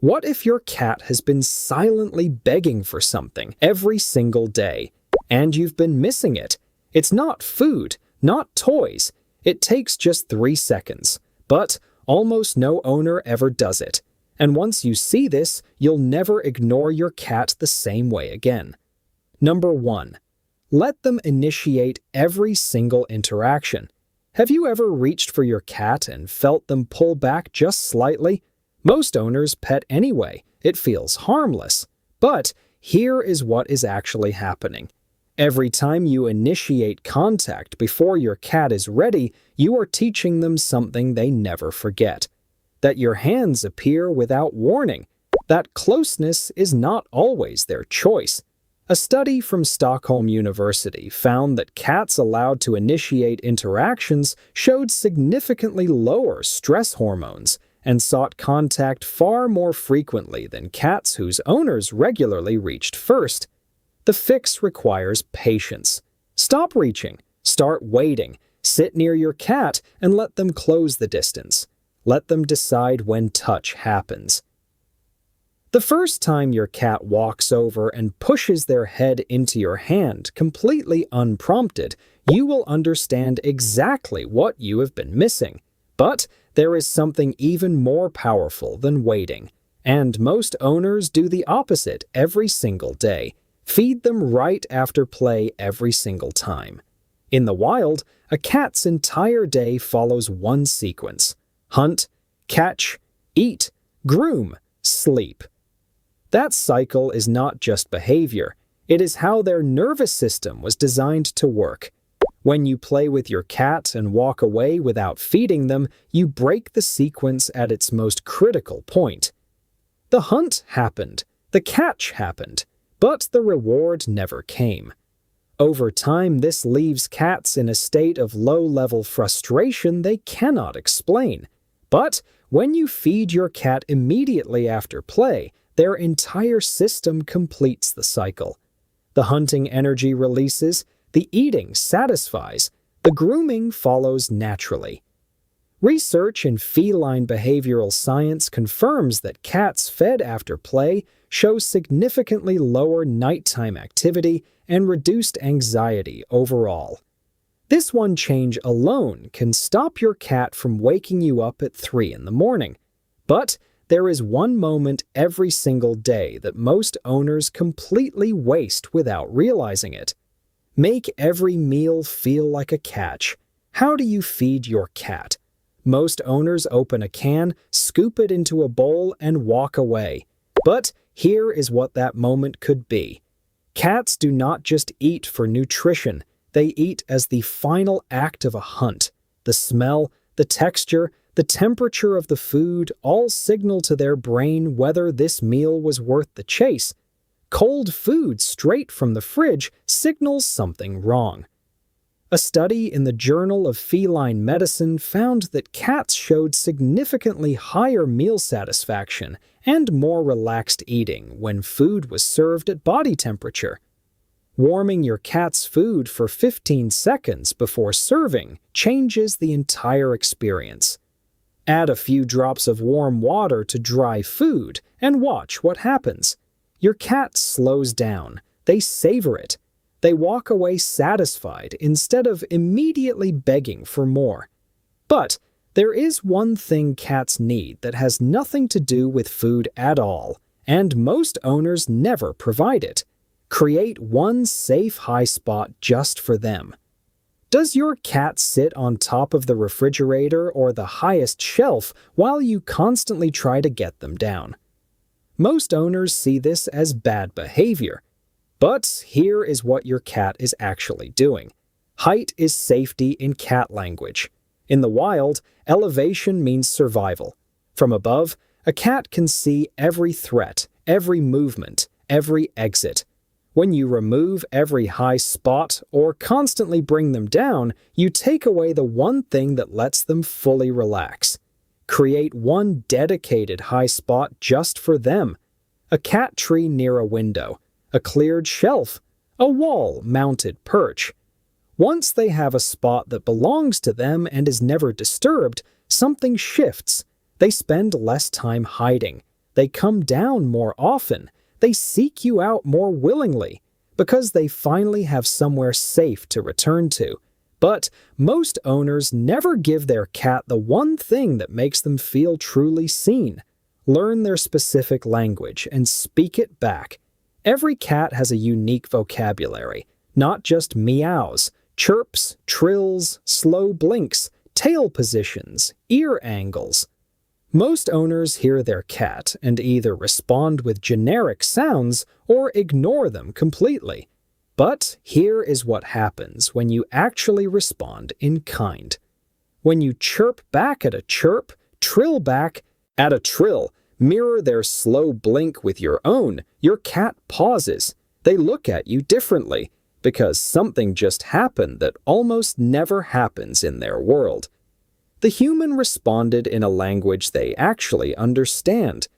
What if your cat has been silently begging for something every single day, and you've been missing it? It's not food, not toys. It takes just 3 seconds, but almost no owner ever does it. And once you see this, you'll never ignore your cat the same way again. Number 1. Let them initiate every single interaction. Have you ever reached for your cat and felt them pull back just slightly? Most owners pet anyway. It feels harmless. But here is what is actually happening. Every time you initiate contact before your cat is ready, you are teaching them something they never forget. That your hands appear without warning. That closeness is not always their choice. A study from Stockholm University found that cats allowed to initiate interactions showed significantly lower stress hormones and sought contact far more frequently than cats whose owners regularly reached first. The fix requires patience. Stop reaching, start waiting, sit near your cat and let them close the distance. Let them decide when touch happens. The first time your cat walks over and pushes their head into your hand completely unprompted, you will understand exactly what you have been missing. But there is something even more powerful than waiting, and most owners do the opposite every single day. Feed them right after play every single time. In the wild, a cat's entire day follows one sequence: hunt, catch, eat, groom, sleep. That cycle is not just behavior, it is how their nervous system was designed to work. When you play with your cat and walk away without feeding them, you break the sequence at its most critical point. The hunt happened, the catch happened, but the reward never came. Over time, this leaves cats in a state of low-level frustration they cannot explain. But when you feed your cat immediately after play, their entire system completes the cycle. The hunting energy releases, the eating satisfies, the grooming follows naturally. Research in feline behavioral science confirms that cats fed after play show significantly lower nighttime activity and reduced anxiety overall. This one change alone can stop your cat from waking you up at 3 in the morning. But there is one moment every single day that most owners completely waste without realizing it. Make every meal feel like a catch. How do you feed your cat? Most owners open a can, scoop it into a bowl, and walk away. But here is what that moment could be. Cats do not just eat for nutrition, they eat as the final act of a hunt. The smell, the texture, the temperature of the food all signal to their brain whether this meal was worth the chase. Cold food straight from the fridge signals something wrong. A study in the Journal of Feline Medicine found that cats showed significantly higher meal satisfaction and more relaxed eating when food was served at body temperature. Warming your cat's food for 15 seconds before serving changes the entire experience. Add a few drops of warm water to dry food and watch what happens. Your cat slows down. They savor it. They walk away satisfied instead of immediately begging for more. But there is one thing cats need that has nothing to do with food at all, and most owners never provide it. Create one safe high spot just for them. Does your cat sit on top of the refrigerator or the highest shelf while you constantly try to get them down? Most owners see this as bad behavior. But here is what your cat is actually doing. Height is safety in cat language. In the wild, elevation means survival. From above, a cat can see every threat, every movement, every exit. When you remove every high spot or constantly bring them down, you take away the one thing that lets them fully relax. Create one dedicated high spot just for them. A cat tree near a window, a cleared shelf, a wall-mounted perch. Once they have a spot that belongs to them and is never disturbed, something shifts. They spend less time hiding. they come down more often, they seek you out more willingly, because they finally have somewhere safe to return to. But most owners never give their cat the one thing that makes them feel truly seen. Learn their specific language and speak it back. Every cat has a unique vocabulary, not just meows, chirps, trills, slow blinks, tail positions, ear angles. Most owners hear their cat and either respond with generic sounds or ignore them completely. But here is what happens when you actually respond in kind. When you chirp back at a chirp, trill back at a trill, mirror their slow blink with your own, your cat pauses. They look at you differently, because something just happened that almost never happens in their world. The human responded in a language they actually understand.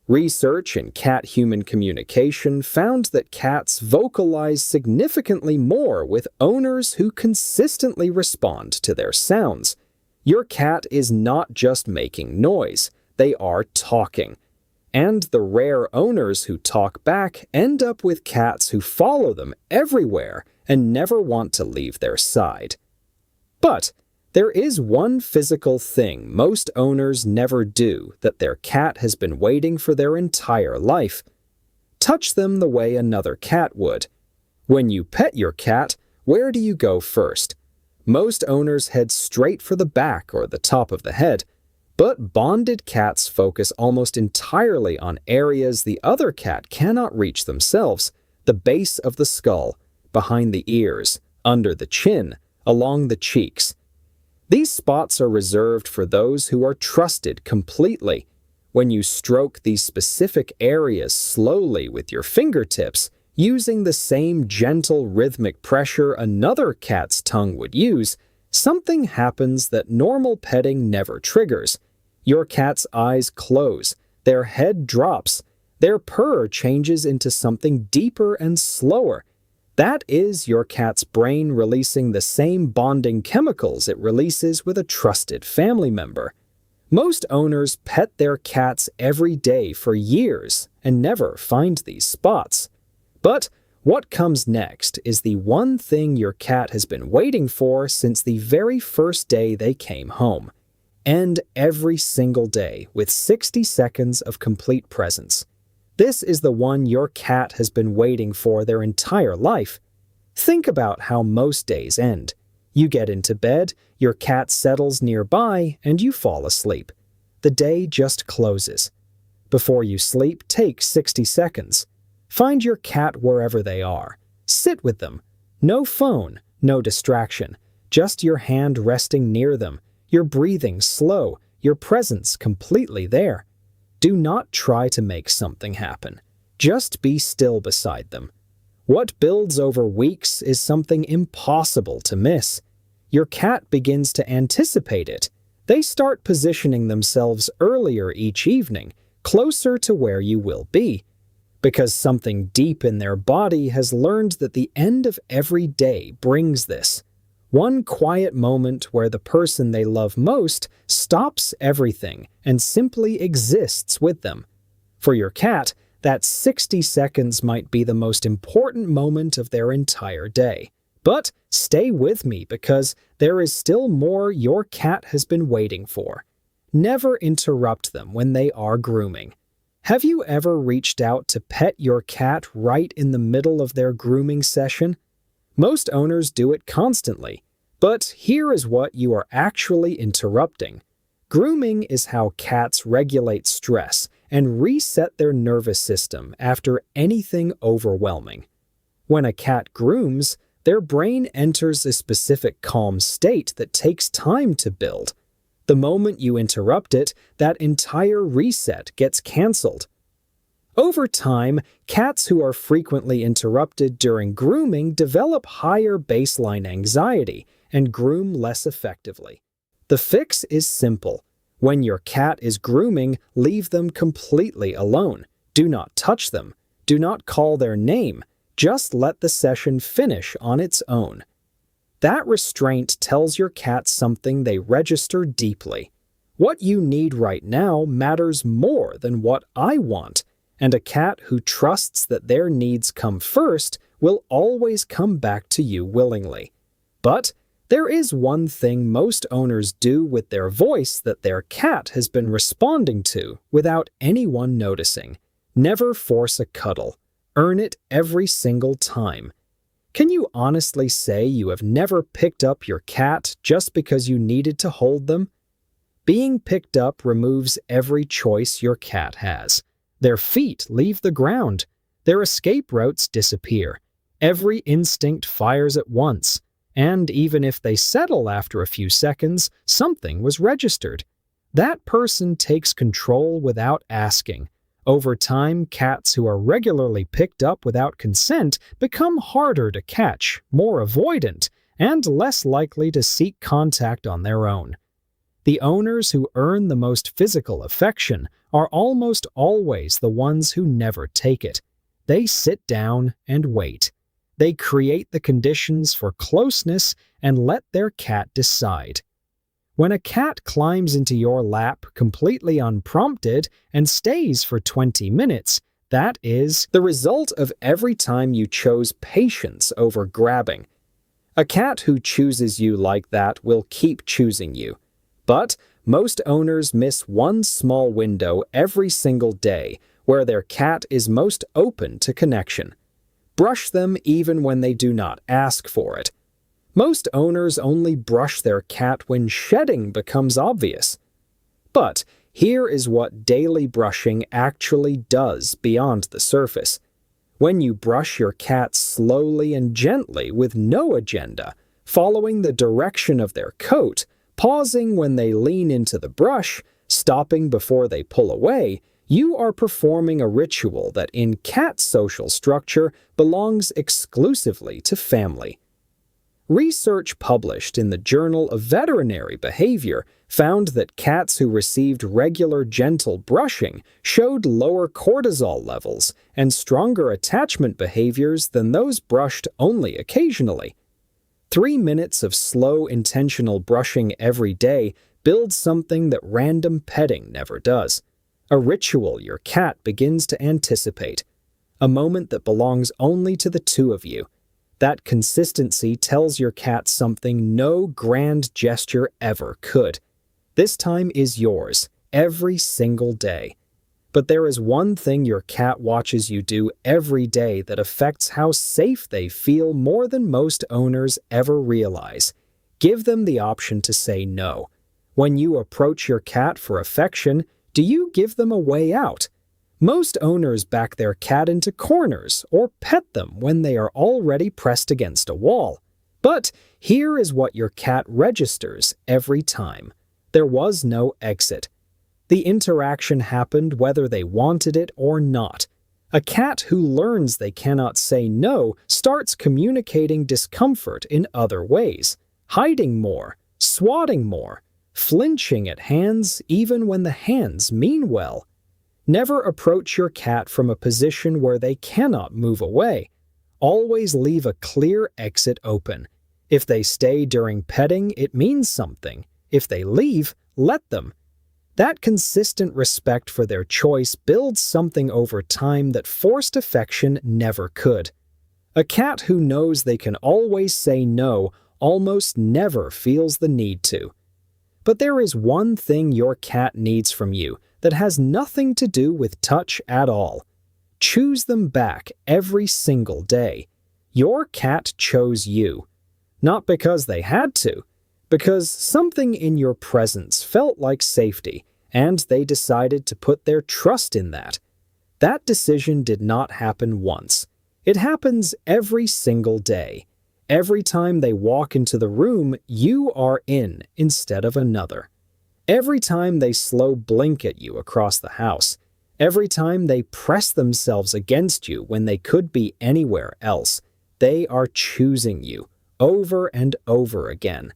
Research in cat-human communication found that cats vocalize significantly more with owners who consistently respond to their sounds. Your cat is not just making noise, they are talking. And the rare owners who talk back end up with cats who follow them everywhere and never want to leave their side. But there is one physical thing most owners never do that their cat has been waiting for their entire life. Touch them the way another cat would. When you pet your cat, where do you go first? Most owners head straight for the back or the top of the head, but bonded cats focus almost entirely on areas the other cat cannot reach themselves: the base of the skull, behind the ears, under the chin, along the cheeks. These spots are reserved for those who are trusted completely. When you stroke these specific areas slowly with your fingertips, using the same gentle rhythmic pressure another cat's tongue would use, something happens that normal petting never triggers. Your cat's eyes close, their head drops, their purr changes into something deeper and slower. That is your cat's brain releasing the same bonding chemicals it releases with a trusted family member. Most owners pet their cats every day for years and never find these spots. But what comes next is the one thing your cat has been waiting for since the very first day they came home. End every single day with 60 seconds of complete presence. This is the one your cat has been waiting for their entire life. Think about how most days end. You get into bed, your cat settles nearby, and you fall asleep. The day just closes. Before you sleep, take 60 seconds. Find your cat wherever they are. Sit with them. No phone, no distraction. Just your hand resting near them, your breathing slow, your presence completely there. Do not try to make something happen. Just be still beside them. What builds over weeks is something impossible to miss. Your cat begins to anticipate it. They start positioning themselves earlier each evening, closer to where you will be. Because something deep in their body has learned that the end of every day brings this. One quiet moment where the person they love most stops everything and simply exists with them. For your cat, that 60 seconds might be the most important moment of their entire day. But stay with me because there is still more your cat has been waiting for. Never interrupt them when they are grooming. Have you ever reached out to pet your cat right in the middle of their grooming session? Most owners do it constantly, but here is what you are actually interrupting. Grooming is how cats regulate stress and reset their nervous system after anything overwhelming. When a cat grooms, their brain enters a specific calm state that takes time to build. The moment you interrupt it, that entire reset gets cancelled. Over time, cats who are frequently interrupted during grooming develop higher baseline anxiety and groom less effectively. The fix is simple. When your cat is grooming, leave them completely alone. Do not touch them. Do not call their name. Just let the session finish on its own. That restraint tells your cat something they register deeply. What you need right now matters more than what I want, and a cat who trusts that their needs come first will always come back to you willingly. But there is one thing most owners do with their voice that their cat has been responding to without anyone noticing. Never force a cuddle. Earn it every single time. Can you honestly say you have never picked up your cat just because you needed to hold them? Being picked up removes every choice your cat has. Their feet leave the ground. Their escape routes disappear. Every instinct fires at once. And even if they settle after a few seconds, something was registered. That person takes control without asking. Over time, cats who are regularly picked up without consent become harder to catch, more avoidant, and less likely to seek contact on their own. The owners who earn the most physical affection are almost always the ones who never take it. They sit down and wait. They create the conditions for closeness and let their cat decide. When a cat climbs into your lap completely unprompted and stays for 20 minutes, that is the result of every time you chose patience over grabbing. A cat who chooses you like that will keep choosing you. But most owners miss one small window every single day where their cat is most open to connection. Brush them even when they do not ask for it. Most owners only brush their cat when shedding becomes obvious. But here is what daily brushing actually does beyond the surface. When you brush your cat slowly and gently with no agenda, following the direction of their coat, pausing when they lean into the brush, stopping before they pull away, you are performing a ritual that in cat social structure belongs exclusively to family. Research published in the Journal of Veterinary Behavior found that cats who received regular gentle brushing showed lower cortisol levels and stronger attachment behaviors than those brushed only occasionally. 3 minutes of slow, intentional brushing every day builds something that random petting never does. A ritual your cat begins to anticipate. A moment that belongs only to the two of you. That consistency tells your cat something no grand gesture ever could. This time is yours, every single day. But there is one thing your cat watches you do every day that affects how safe they feel more than most owners ever realize. Give them the option to say no. When you approach your cat for affection, do you give them a way out? Most owners back their cat into corners or pet them when they are already pressed against a wall. But here is what your cat registers every time. There was no exit. The interaction happened whether they wanted it or not. A cat who learns they cannot say no starts communicating discomfort in other ways, hiding more, swatting more, flinching at hands even when the hands mean well. Never approach your cat from a position where they cannot move away. Always leave a clear exit open. If they stay during petting, it means something. If they leave, let them. That consistent respect for their choice builds something over time that forced affection never could. A cat who knows they can always say no almost never feels the need to. But there is one thing your cat needs from you that has nothing to do with touch at all. Choose them back every single day. Your cat chose you. Not because they had to, because something in your presence felt like safety, and they decided to put their trust in that. That decision did not happen once. It happens every single day. Every time they walk into the room, you are in instead of another. Every time they slow blink at you across the house. Every time they press themselves against you when they could be anywhere else. They are choosing you over and over again.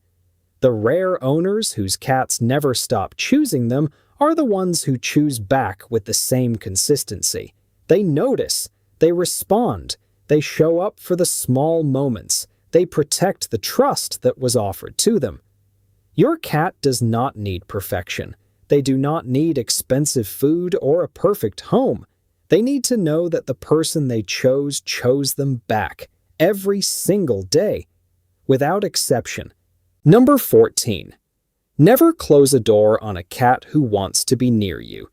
The rare owners whose cats never stop choosing them are the ones who choose back with the same consistency. They notice, they respond, they show up for the small moments, they protect the trust that was offered to them. Your cat does not need perfection. They do not need expensive food or a perfect home. They need to know that the person they chose them back every single day, without exception. Number 14. Never close a door on a cat who wants to be near you.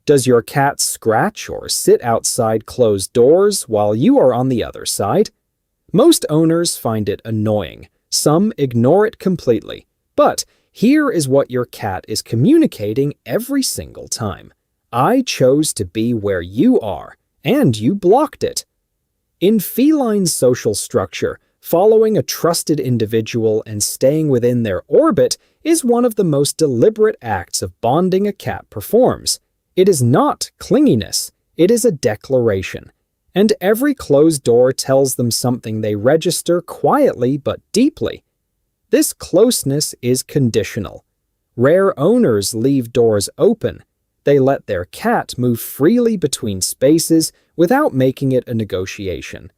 Does your cat scratch or sit outside closed doors while you are on the other side? Most owners find it annoying. Some ignore it completely. But here is what your cat is communicating every single time. I chose to be where you are, and you blocked it. In feline social structure, following a trusted individual and staying within their orbit is one of the most deliberate acts of bonding a cat performs. It is not clinginess, it is a declaration. And every closed door tells them something they register quietly but deeply. This closeness is conditional. Rare owners leave doors open. They let their cat move freely between spaces without making it a negotiation.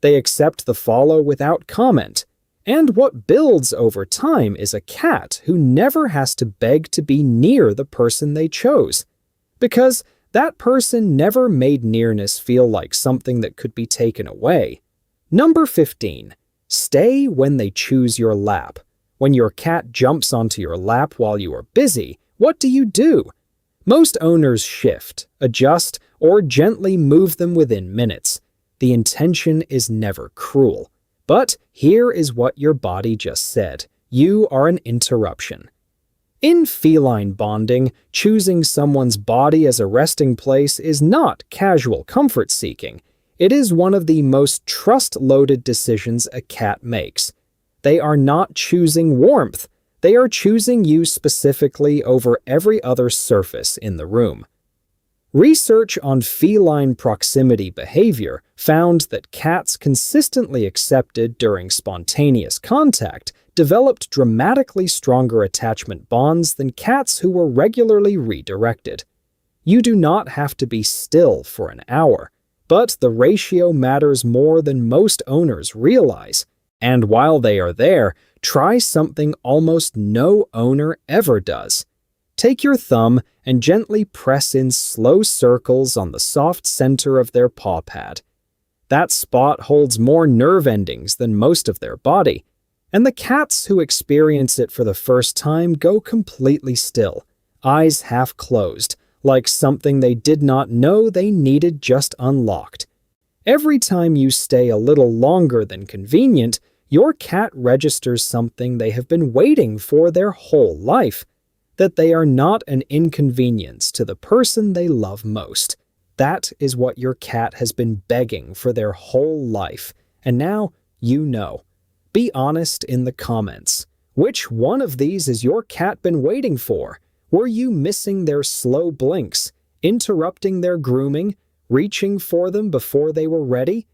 They accept the follow without comment. And what builds over time is a cat who never has to beg to be near the person they chose. Because that person never made nearness feel like something that could be taken away. Number 15. Stay when they choose your lap. When your cat jumps onto your lap while you are busy, what do? Most owners shift, adjust, or gently move them within minutes. The intention is never cruel. But here is what your body just said. You are an interruption. In feline bonding, choosing someone's body as a resting place is not casual comfort seeking. It is one of the most trust-loaded decisions a cat makes. They are not choosing warmth. They are choosing you specifically over every other surface in the room. Research on feline proximity behavior found that cats consistently accepted during spontaneous contact developed dramatically stronger attachment bonds than cats who were regularly redirected. You do not have to be still for an hour, but the ratio matters more than most owners realize. And while they are there, try something almost no owner ever does. Take your thumb and gently press in slow circles on the soft center of their paw pad. That spot holds more nerve endings than most of their body, and the cats who experience it for the first time go completely still, eyes half closed, like something they did not know they needed just unlocked. Every time you stay a little longer than convenient, your cat registers something they have been waiting for their whole life, that they are not an inconvenience to the person they love most. That is what your cat has been begging for their whole life, and now you know. Be honest in the comments. Which one of these has your cat been waiting for? Were you missing their slow blinks, interrupting their grooming, reaching for them before they were ready?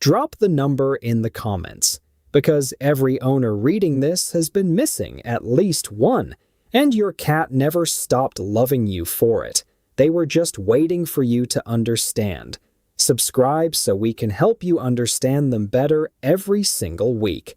Drop the number in the comments, because every owner reading this has been missing at least one, and your cat never stopped loving you for it. They were just waiting for you to understand. Subscribe so we can help you understand them better every single week.